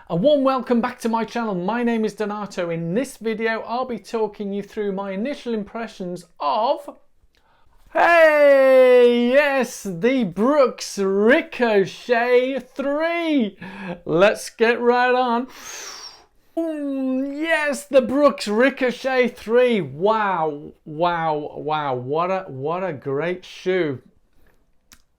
A warm welcome back to my channel. My name is Donato. In this video I'll be talking you through my initial impressions of the Brooks Ricochet 3. Let's get right on. Yes, the Brooks Ricochet 3. Wow, what a great shoe.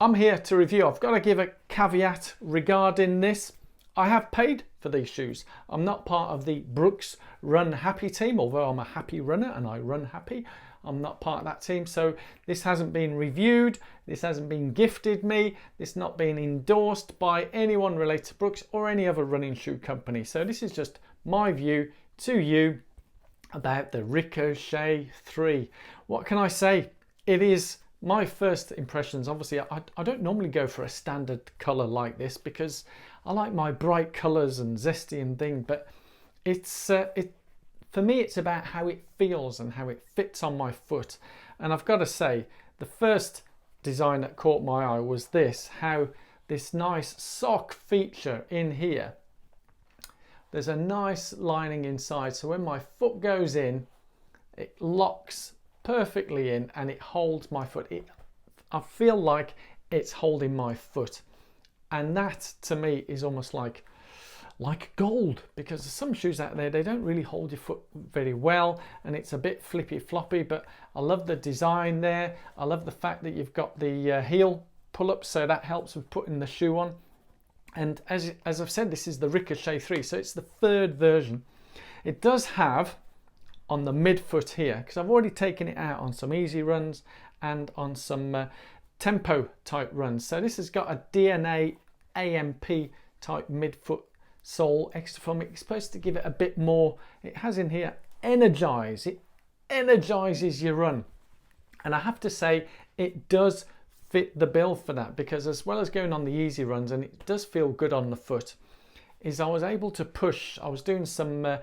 I'm here to review. I've got to give a caveat regarding this. I have paid for these shoes. I'm not part of the Brooks Run Happy team, although I'm a happy runner and I run happy. I'm not part of that team, so this hasn't been reviewed, this hasn't been gifted me, this not been endorsed by anyone related to Brooks or any other running shoe company. So this is just my view to you about the Ricochet 3. What can I say? It is my first impressions. Obviously I don't normally go for a standard colour like this because I like my bright colours and zesty and thing, but it's for me it's about how it feels and how it fits on my foot. And I've got to say, the first design that caught my eye was how this nice sock feature in here, there's a nice lining inside, so when my foot goes in it locks perfectly in and it holds my foot. I feel like it's holding my foot, and that to me is almost like gold, because there's some shoes out there, they don't really hold your foot very well and it's a bit flippy floppy, but I love the design there. I love the fact that you've got the heel pull up, so that helps with putting the shoe on. And as I've said, this is the Ricochet 3, so it's the third version. It does have on the midfoot here, because I've already taken it out on some easy runs and on some tempo type runs. So this has got a DNA AMP type midfoot sole extra from it. It's supposed to give it a bit more. It has in here Energize. It energizes your run, and I have to say it does fit the bill for that, because as well as going on the easy runs, and it does feel good on the foot, is I was able to push. I was doing some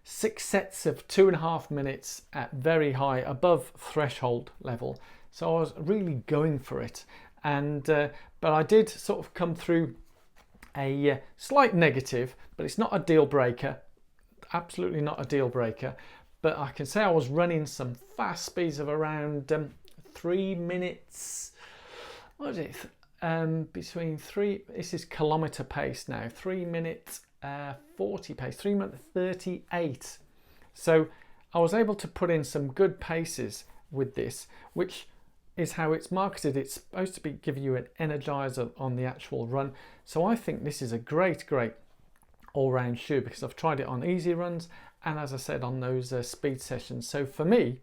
6 sets of 2.5 minutes at very high, above threshold level, so I was really going for it. And but I did sort of come through a slight negative, but it's not a deal breaker, absolutely not a deal breaker. But I can say I was running some fast speeds of around 3 minutes, what is it, between three, this is kilometer pace now, 3 minutes 40 pace, 3 minutes 38. So I was able to put in some good paces with this, which is how it's marketed. It's supposed to be giving you an energizer on the actual run. So I think this is a great all-round shoe, because I've tried it on easy runs and, as I said, on those speed sessions. So for me,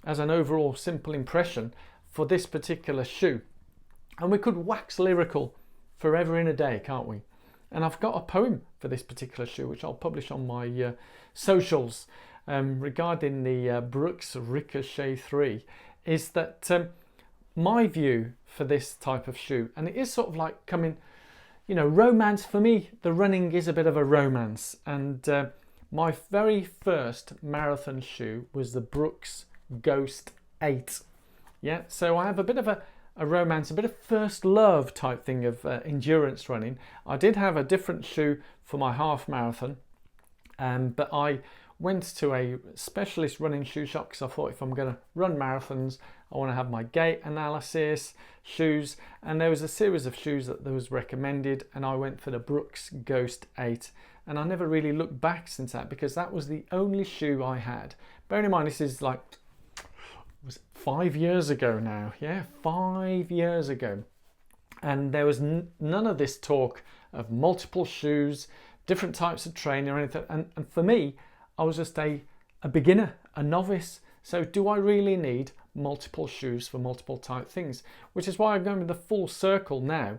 as an overall simple impression for this particular shoe, and we could wax lyrical forever in a day, can't we? And I've got a poem for this particular shoe, which I'll publish on my socials, regarding the Brooks Ricochet 3, is that my view for this type of shoe, and it is sort of like coming, you know, romance for me. The running is a bit of a romance, and my very first marathon shoe was the Brooks Ghost 8. Yeah, so I have a bit of a romance, a bit of first love type thing of endurance running. I did have a different shoe for my half marathon, but I went to a specialist running shoe shop because I thought, if I'm going to run marathons, I want to have my gait analysis shoes, and there was a series of shoes that was recommended, and I went for the Brooks Ghost 8, and I never really looked back since that, because that was the only shoe I had. Bearing in mind, this is like, was 5 years ago now, yeah, 5 years ago, and there was none of this talk of multiple shoes, different types of training or anything. And for me, I was just a beginner, a novice. So do I really need multiple shoes for multiple type things? Which is why I'm going with the full circle now.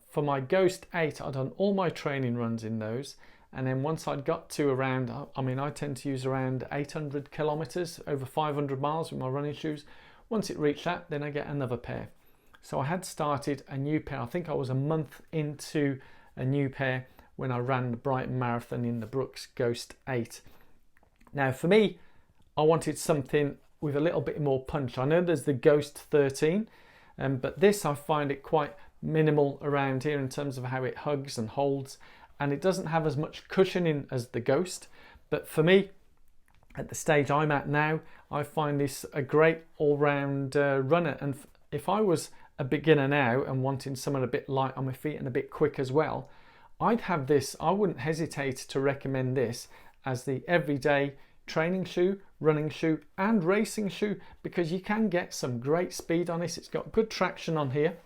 For my Ghost 8, I'd done all my training runs in those, and then once I'd got to around, I mean, I tend to use around 800 kilometers, over 500 miles with my running shoes. Once it reached that, then I get another pair. So I had started a new pair. I think I was a month into a new pair when I ran the Brighton Marathon in the Brooks Ghost 8. Now for me, I wanted something with a little bit more punch. I know there's the Ghost 13, but this, I find it quite minimal around here in terms of how it hugs and holds. and it doesn't have as much cushioning as the Ghost. But for me, at the stage I'm at now, I find this a great all-round runner. And if I was a beginner now and wanting someone a bit light on my feet and a bit quick as well, I'd have this. I wouldn't hesitate to recommend this as the everyday training shoe, running shoe and racing shoe, because you can get some great speed on this. It's got good traction on here,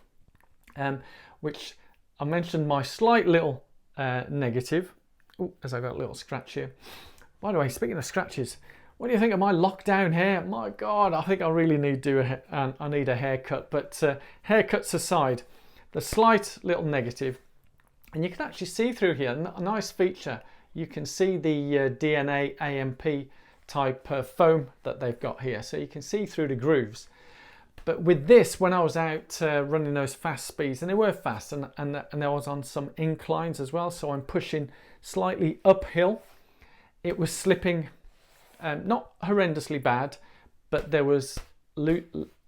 which I mentioned my slight little negative. Ooh, as I got a little scratch here. By the way, speaking of scratches, what do you think of my lockdown hair? My God, I think I really need to do I need a haircut. But haircuts aside, the slight little negative, and you can actually see through here, a nice feature. You can see the DNA AMP type foam that they've got here, so you can see through the grooves. But with this, when I was out running those fast speeds, and they were fast, and I was on some inclines as well, so I'm pushing slightly uphill. It was slipping, not horrendously bad, but there was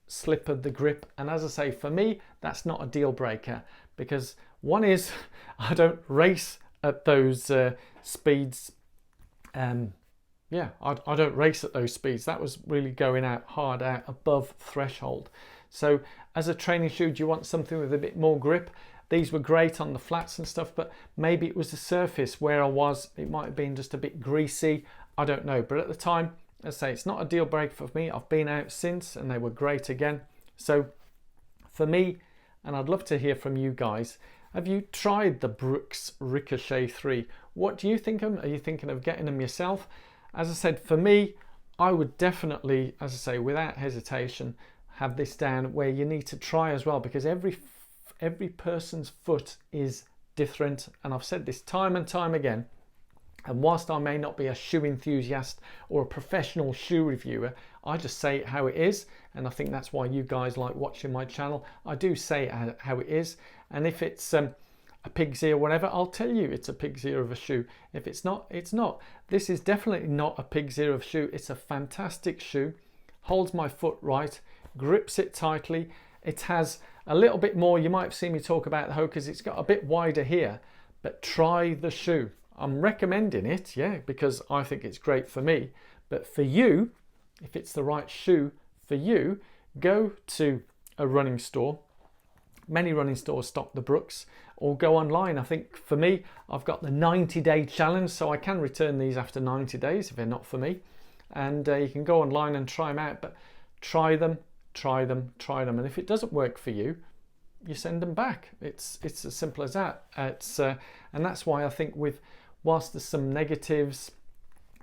slip of the grip. And as I say, for me, that's not a deal breaker, because one is I don't race at those speeds. Yeah, I don't race at those speeds. That was really going out hard, out above threshold. So as a training shoe, do you want something with a bit more grip? These were great on the flats and stuff, but maybe it was the surface where I was. It might have been just a bit greasy. I don't know. But at the time, as I say, it's not a deal breaker for me. I've been out since and they were great again. So for me, and I'd love to hear from you guys, have you tried the Brooks Ricochet 3? What do you think of them? Are you thinking of getting them yourself? As I said, for me, I would definitely, as I say, without hesitation, have this down where you need to try as well, because every person's foot is different. And I've said this time and time again. And whilst I may not be a shoe enthusiast or a professional shoe reviewer, I just say it how it is. And I think that's why you guys like watching my channel. I do say it how it is. And if it's a pig's ear, whatever, I'll tell you it's a pig's ear of a shoe. If it's not, it's not. This is definitely not a pig's ear of shoe. It's a fantastic shoe. Holds my foot right, grips it tightly. It has a little bit more. You might have seen me talk about the Hokas. It's got a bit wider here, but try the shoe. I'm recommending it, yeah, because I think it's great for me. But for you, if it's the right shoe for you, go to a running store. Many running stores stock the Brooks, or go online. I think for me, I've got the 90-day challenge, so I can return these after 90 days if they're not for me. And you can go online and try them out, but try them. And if it doesn't work for you, you send them back. It's as simple as that. And that's why I think whilst there's some negatives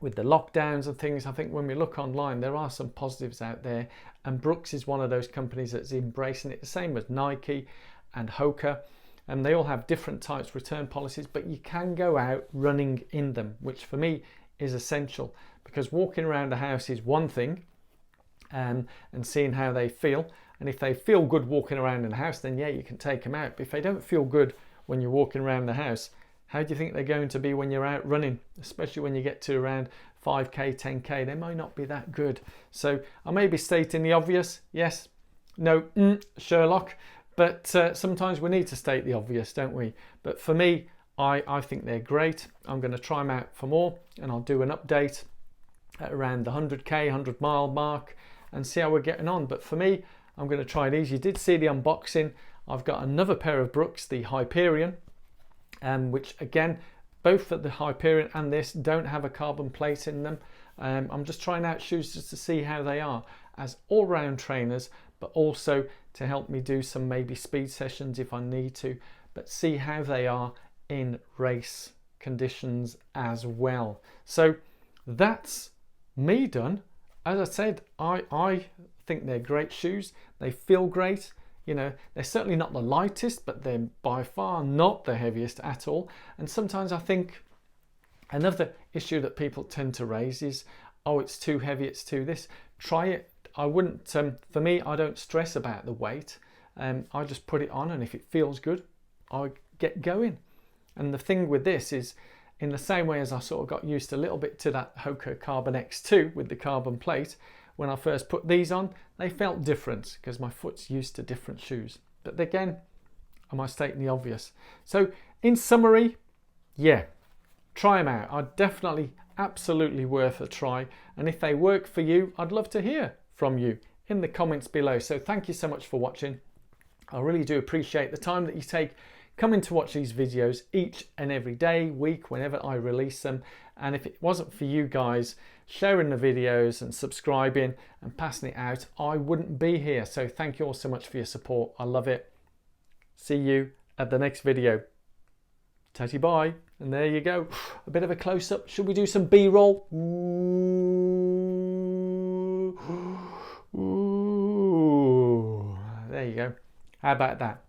with the lockdowns and things, I think when we look online, there are some positives out there. And Brooks is one of those companies that's embracing it, the same as Nike and Hoka. And they all have different types of return policies, but you can go out running in them, which for me is essential, because walking around the house is one thing, and seeing how they feel. And if they feel good walking around in the house, then yeah, you can take them out. But if they don't feel good when you're walking around the house, how do you think they're going to be when you're out running? Especially when you get to around 5k, 10k, they might not be that good. So I may be stating the obvious. Yes, no, Sherlock. But sometimes we need to state the obvious, don't we? But for me, I think they're great. I'm going to try them out for more, and I'll do an update at around the 100k, 100 mile mark, and see how we're getting on. But for me, I'm going to try these. You did see the unboxing. I've got another pair of Brooks, the Hyperion, which again, both the Hyperion and this don't have a carbon plate in them. I'm just trying out shoes just to see how they are as all-round trainers, but also to help me do some maybe speed sessions if I need to, but see how they are in race conditions as well. So that's me done. As I said, I think they're great shoes. They feel great. You know, they're certainly not the lightest, but they're by far not the heaviest at all. And sometimes I think another issue that people tend to raise is, oh, it's too heavy, it's too this. Try it. I wouldn't, for me, I don't stress about the weight. I just put it on, and if it feels good, I get going. And the thing with this is, in the same way as I sort of got used a little bit to that Hoka Carbon X2 with the carbon plate, when I first put these on, they felt different because my foot's used to different shoes. But again, am I stating the obvious? So in summary, yeah, try them out. Are definitely absolutely worth a try. And if they work for you, I'd love to hear from you in the comments below. So thank you so much for watching. I really do appreciate the time that you take coming to watch these videos each and every day, week, whenever I release them. And if it wasn't for you guys sharing the videos and subscribing and passing it out, I wouldn't be here. So thank you all so much for your support. I love it. See you at the next video. Tatty bye. And there you go. A bit of a close-up. Should we do some B-roll? Ooh. There you go. How about that?